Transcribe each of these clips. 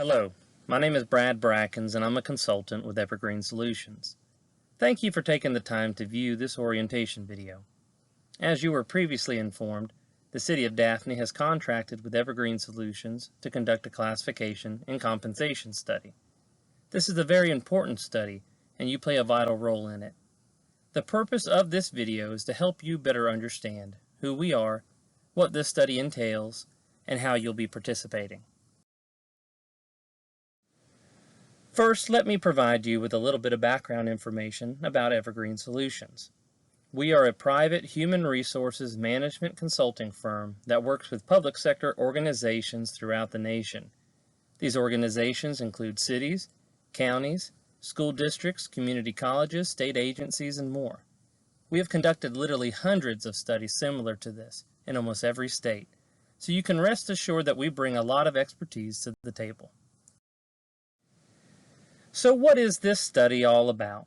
Hello, my name is Brad Brackens and I'm a consultant with Evergreen Solutions. Thank you for taking the time to view this orientation video. As you were previously informed, the City of Daphne has contracted with Evergreen Solutions to conduct a classification and compensation study. This is a very important study and you play a vital role in it. The purpose of this video is to help you better understand who we are, what this study entails, and how you'll be participating. First, let me provide you with a little bit of background information about Evergreen Solutions. We are a private human resources management consulting firm that works with public sector organizations throughout the nation. These organizations include cities, counties, school districts, community colleges, state agencies, and more. We have conducted literally hundreds of studies similar to this in almost every state, so you can rest assured that we bring a lot of expertise to the table. So what is this study all about?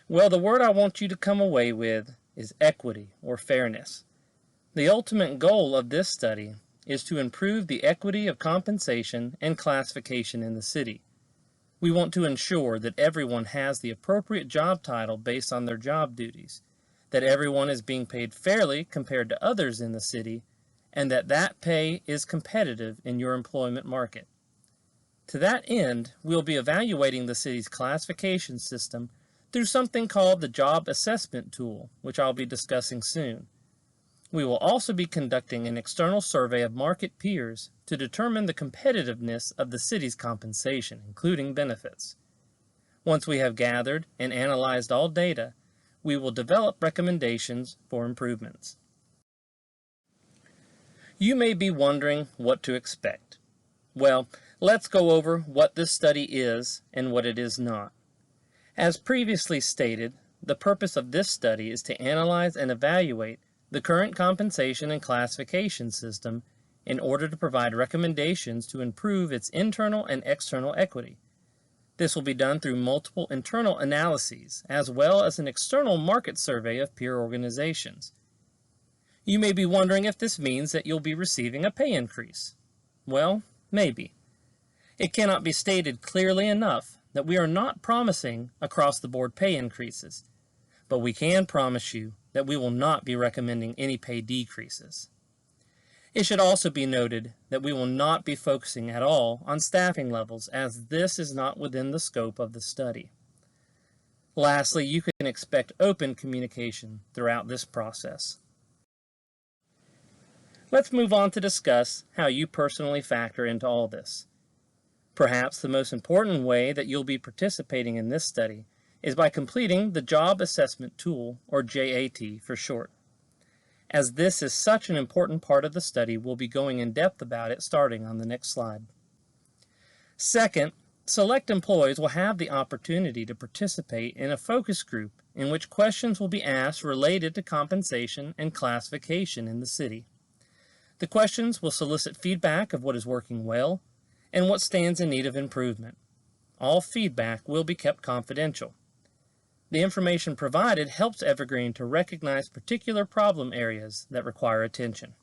Well, the word I want you to come away with is equity or fairness. The ultimate goal of this study is to improve the equity of compensation and classification in the city. We want to ensure that everyone has the appropriate job title based on their job duties, that everyone is being paid fairly compared to others in the city, and that pay is competitive in your employment market. To that end, we'll be evaluating the city's classification system through something called the Job Assessment Tool, which I'll be discussing soon. We will also be conducting an external survey of market peers to determine the competitiveness of the city's compensation, including benefits. Once we have gathered and analyzed all data, we will develop recommendations for improvements. You may be wondering what to expect. Well, let's go over what this study is and what it is not. As previously stated, the purpose of this study is to analyze and evaluate the current compensation and classification system in order to provide recommendations to improve its internal and external equity. This will be done through multiple internal analyses as well as an external market survey of peer organizations. You may be wondering if this means that you'll be receiving a pay increase. Well, maybe. It cannot be stated clearly enough that we are not promising across-the-board pay increases, but we can promise you that we will not be recommending any pay decreases. It should also be noted that we will not be focusing at all on staffing levels, as this is not within the scope of the study. Lastly, you can expect open communication throughout this process. Let's move on to discuss how you personally factor into all this. Perhaps the most important way that you'll be participating in this study is by completing the Job Assessment Tool, or JAT for short. As this is such an important part of the study, we'll be going in depth about it starting on the next slide. Second, select employees will have the opportunity to participate in a focus group in which questions will be asked related to compensation and classification in the city. The questions will solicit feedback of what is working well and what stands in need of improvement. All feedback will be kept confidential. The information provided helps Evergreen to recognize particular problem areas that require attention.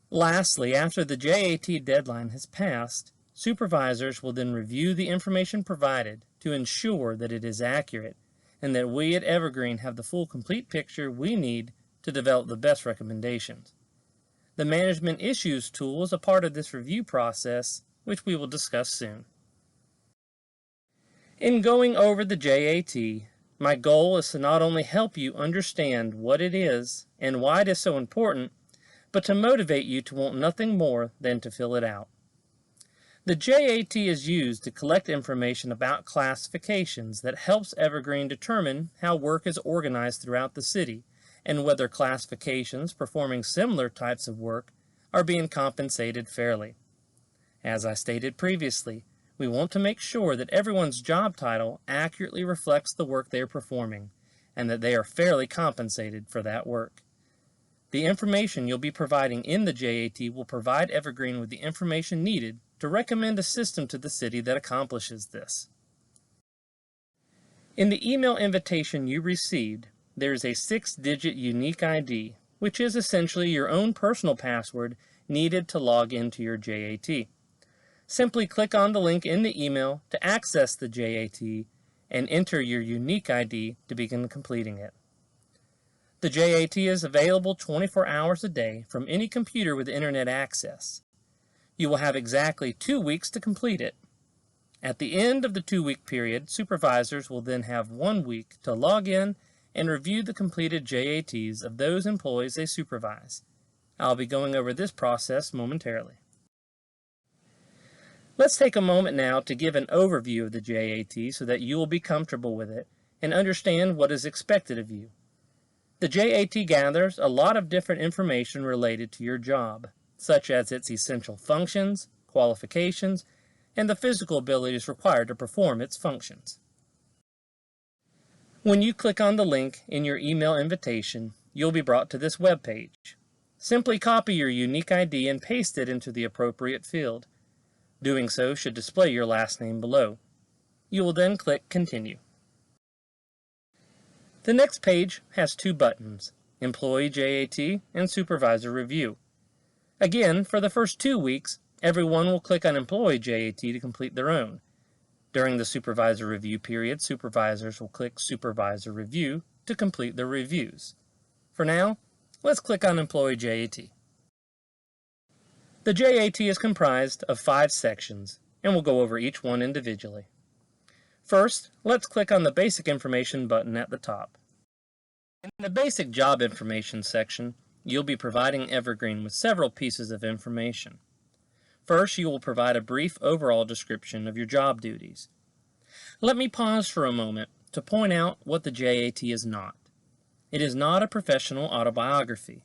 Lastly, after the JAT deadline has passed, supervisors will then review the information provided to ensure that it is accurate and that we at Evergreen have the full complete picture we need to develop the best recommendations. The Management Issues tool is a part of this review process, which we will discuss soon. In going over the JAT, my goal is to not only help you understand what it is and why it is so important, but to motivate you to want nothing more than to fill it out. The JAT is used to collect information about classifications that helps Evergreen determine how work is organized throughout the city and whether classifications performing similar types of work are being compensated fairly. As I stated previously, we want to make sure that everyone's job title accurately reflects the work they are performing and that they are fairly compensated for that work. The information you'll be providing in the JAT will provide Evergreen with the information needed to recommend a system to the city that accomplishes this. In the email invitation you received, there is a 6-digit unique ID, which is essentially your own personal password needed to log into your JAT. Simply click on the link in the email to access the JAT and enter your unique ID to begin completing it. The JAT is available 24 hours a day from any computer with internet access. You will have exactly 2 weeks to complete it. At the end of the 2-week period, supervisors will then have 1 week to log in and review the completed JATs of those employees they supervise. I'll be going over this process momentarily. Let's take a moment now to give an overview of the JAT so that you will be comfortable with it and understand what is expected of you. The JAT gathers a lot of different information related to your job, such as its essential functions, qualifications, and the physical abilities required to perform its functions. When you click on the link in your email invitation, you'll be brought to this web page. Simply copy your unique ID and paste it into the appropriate field. Doing so should display your last name below. You will then click Continue. The next page has 2 buttons, Employee JAT and Supervisor Review. Again, for the first 2 weeks, everyone will click on Employee JAT to complete their own. During the Supervisor Review period, supervisors will click Supervisor Review to complete their reviews. For now, let's click on Employee JAT. The JAT is comprised of 5 sections, and we'll go over each one individually. First, let's click on the Basic Information button at the top. In the Basic Job Information section, you'll be providing Evergreen with several pieces of information. First, you will provide a brief overall description of your job duties. Let me pause for a moment to point out what the JAT is not. It is not a professional autobiography.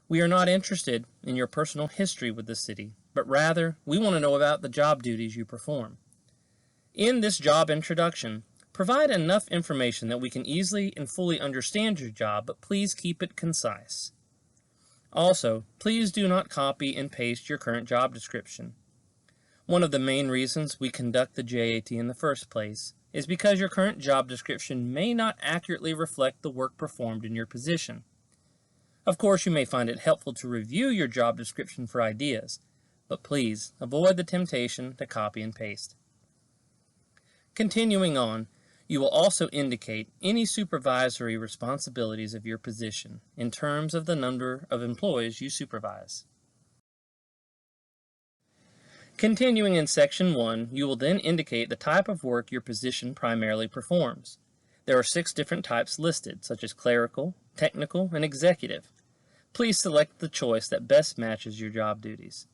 We are not interested in your personal history with the city, but rather we want to know about the job duties you perform. In this job introduction, provide enough information that we can easily and fully understand your job, but please keep it concise. Also, please do not copy and paste your current job description. One of the main reasons we conduct the JAT in the first place is because your current job description may not accurately reflect the work performed in your position. Of course, you may find it helpful to review your job description for ideas, but please avoid the temptation to copy and paste. Continuing on, you will also indicate any supervisory responsibilities of your position in terms of the number of employees you supervise. Continuing in Section 1, you will then indicate the type of work your position primarily performs. There are 6 different types listed, such as clerical, technical, and executive. Please select the choice that best matches your job duties.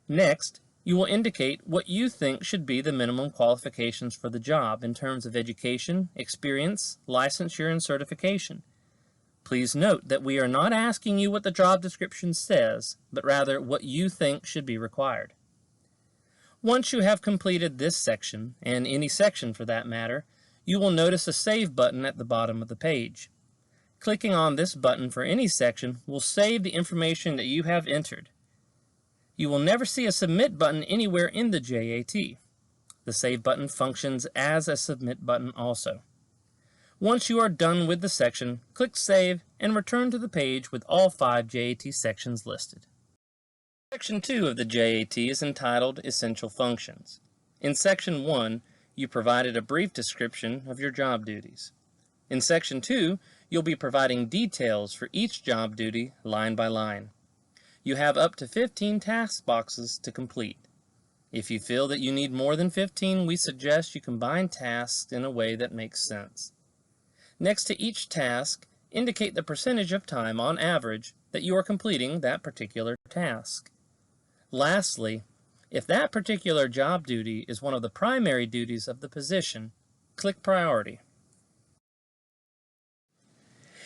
Next, you will indicate what you think should be the minimum qualifications for the job in terms of education, experience, licensure, and certification. Please note that we are not asking you what the job description says, but rather what you think should be required. Once you have completed this section, and any section for that matter, you will notice a Save button at the bottom of the page. Clicking on this button for any section will save the information that you have entered. You will never see a Submit button anywhere in the JAT. The Save button functions as a Submit button also. Once you are done with the section, click Save and return to the page with all 5 JAT sections listed. Section 2 of the JAT is entitled Essential Functions. In Section 1, you provided a brief description of your job duties. In Section 2, you'll be providing details for each job duty line by line. You have up to 15 task boxes to complete. If you feel that you need more than 15, we suggest you combine tasks in a way that makes sense. Next to each task, indicate the percentage of time on average that you are completing that particular task. Lastly, if that particular job duty is one of the primary duties of the position, click Priority.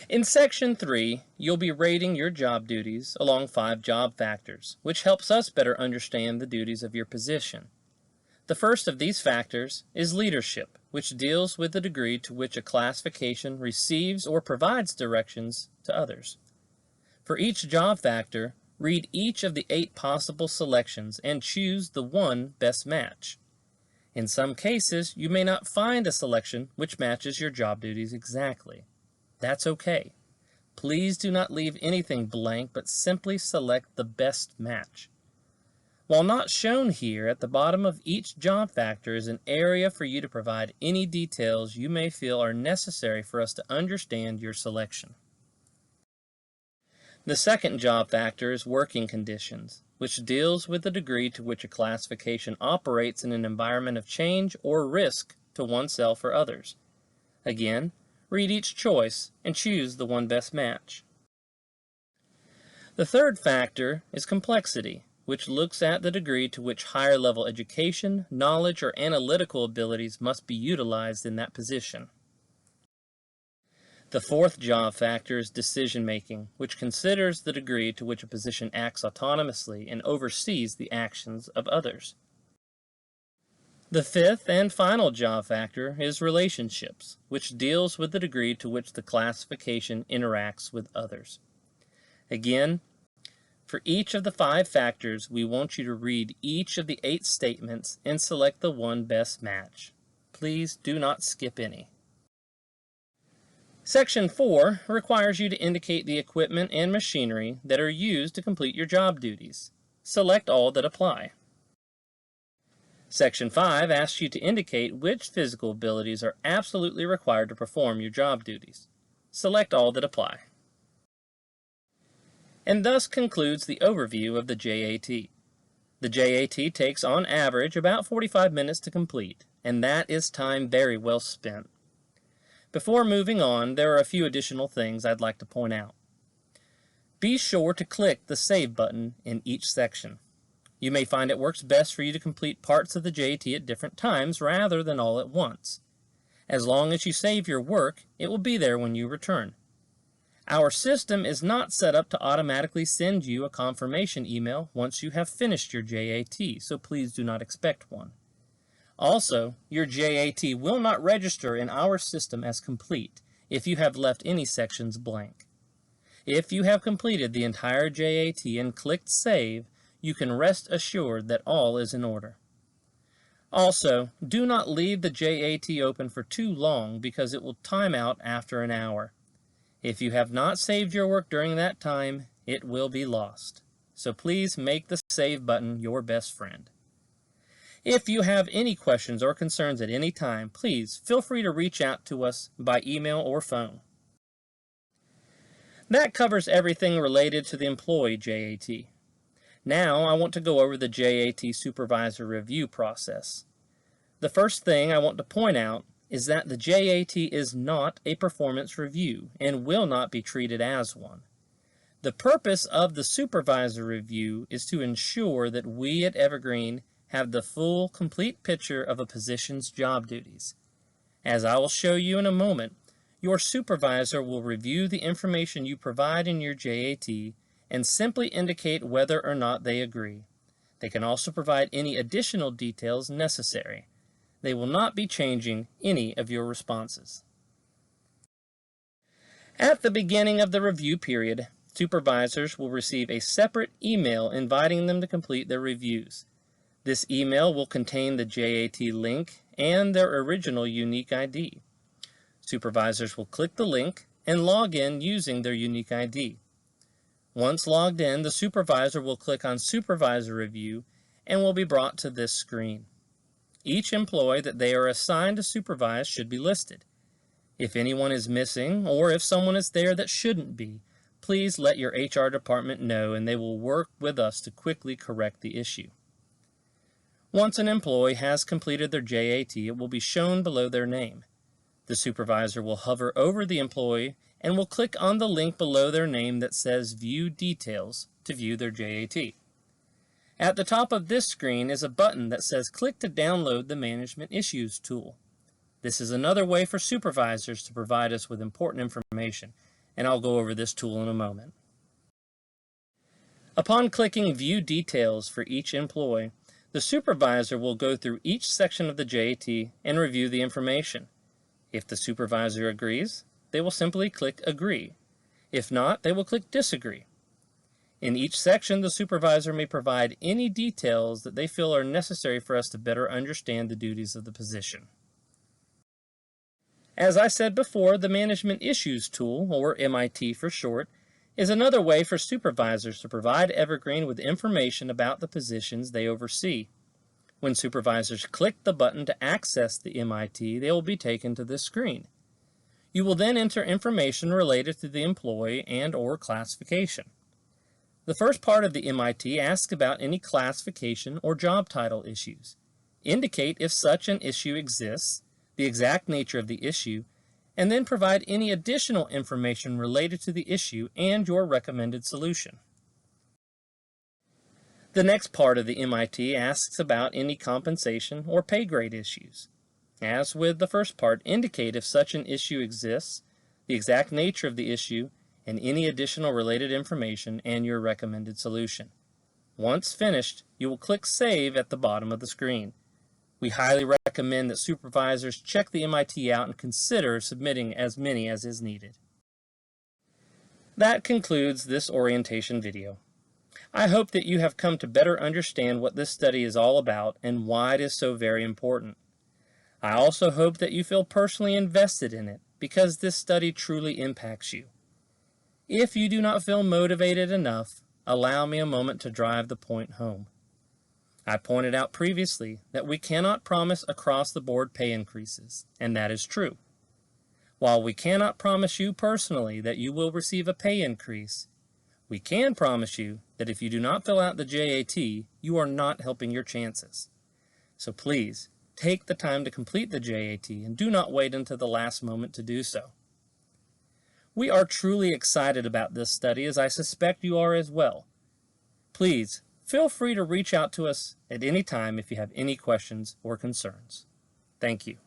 In Section 3, you'll be rating your job duties along 5 job factors, which helps us better understand the duties of your position. The first of these factors is leadership, which deals with the degree to which a classification receives or provides directions to others. For each job factor, read each of the 8 possible selections and choose the one best match. In some cases, you may not find a selection which matches your job duties exactly. That's okay. Please do not leave anything blank, but simply select the best match. While not shown here, at the bottom of each job factor is an area for you to provide any details you may feel are necessary for us to understand your selection. The second job factor is working conditions, which deals with the degree to which a classification operates in an environment of change or risk to oneself or others. Again, read each choice and choose the one best match. The third factor is complexity, which looks at the degree to which higher level education, knowledge, or analytical abilities must be utilized in that position. The fourth job factor is decision making, which considers the degree to which a position acts autonomously and oversees the actions of others. The fifth and final job factor is relationships, which deals with the degree to which the classification interacts with others. Again, for each of the 5 factors, we want you to read each of the 8 statements and select the one best match. Please do not skip any. Section 4 requires you to indicate the equipment and machinery that are used to complete your job duties. Select all that apply. Section 5 asks you to indicate which physical abilities are absolutely required to perform your job duties. Select all that apply. And thus concludes the overview of the JAT. The JAT takes on average about 45 minutes to complete, and that is time very well spent. Before moving on, there are a few additional things I'd like to point out. Be sure to click the Save button in each section. You may find it works best for you to complete parts of the JAT at different times rather than all at once. As long as you save your work, it will be there when you return. Our system is not set up to automatically send you a confirmation email once you have finished your JAT, so please do not expect one. Also, your JAT will not register in our system as complete if you have left any sections blank. If you have completed the entire JAT and clicked Save, you can rest assured that all is in order. Also, do not leave the JAT open for too long because it will time out after an hour. If you have not saved your work during that time, it will be lost. So please make the Save button your best friend. If you have any questions or concerns at any time, please feel free to reach out to us by email or phone. That covers everything related to the employee JAT. Now I want to go over the JAT supervisor review process. The first thing I want to point out is that the JAT is not a performance review and will not be treated as one. The purpose of the supervisor review is to ensure that we at Evergreen have the full, complete picture of a position's job duties. As I will show you in a moment, your supervisor will review the information you provide in your JAT and simply indicate whether or not they agree. They can also provide any additional details necessary. They will not be changing any of your responses. At the beginning of the review period, supervisors will receive a separate email inviting them to complete their reviews. This email will contain the JAT link and their original unique ID. Supervisors will click the link and log in using their unique ID. Once logged in, the supervisor will click on Supervisor Review and will be brought to this screen. Each employee that they are assigned to supervise should be listed. If anyone is missing or if someone is there that shouldn't be, please let your HR department know and they will work with us to quickly correct the issue. Once an employee has completed their JAT, it will be shown below their name. The supervisor will hover over the employee and will click on the link below their name that says View Details to view their JAT. At the top of this screen is a button that says Click to download the Management Issues tool. This is another way for supervisors to provide us with important information, and I'll go over this tool in a moment. Upon clicking View Details for each employee, the supervisor will go through each section of the JAT and review the information. If the supervisor agrees, they will simply click Agree. If not, they will click Disagree. In each section, the supervisor may provide any details that they feel are necessary for us to better understand the duties of the position. As I said before, the Management Issues tool, or MIT for short, is another way for supervisors to provide Evergreen with information about the positions they oversee. When supervisors click the button to access the MIT, they will be taken to this screen. You will then enter information related to the employee and/or classification. The first part of the MIT asks about any classification or job title issues. Indicate if such an issue exists, the exact nature of the issue, and then provide any additional information related to the issue and your recommended solution. The next part of the MIT asks about any compensation or pay grade issues. As with the first part, indicate if such an issue exists, the exact nature of the issue, and any additional related information and your recommended solution. Once finished, you will click Save at the bottom of the screen. We highly recommend that supervisors check the MIT out and consider submitting as many as is needed. That concludes this orientation video. I hope that you have come to better understand what this study is all about and why it is so very important. I also hope that you feel personally invested in it because this study truly impacts you. If you do not feel motivated enough, allow me a moment to drive the point home. I pointed out previously that we cannot promise across-the-board pay increases, and that is true. While we cannot promise you personally that you will receive a pay increase, we can promise you that if you do not fill out the JAT, you are not helping your chances. So please, take the time to complete the JAT and do not wait until the last moment to do so. We are truly excited about this study, as I suspect you are as well. Please, feel free to reach out to us at any time if you have any questions or concerns. Thank you.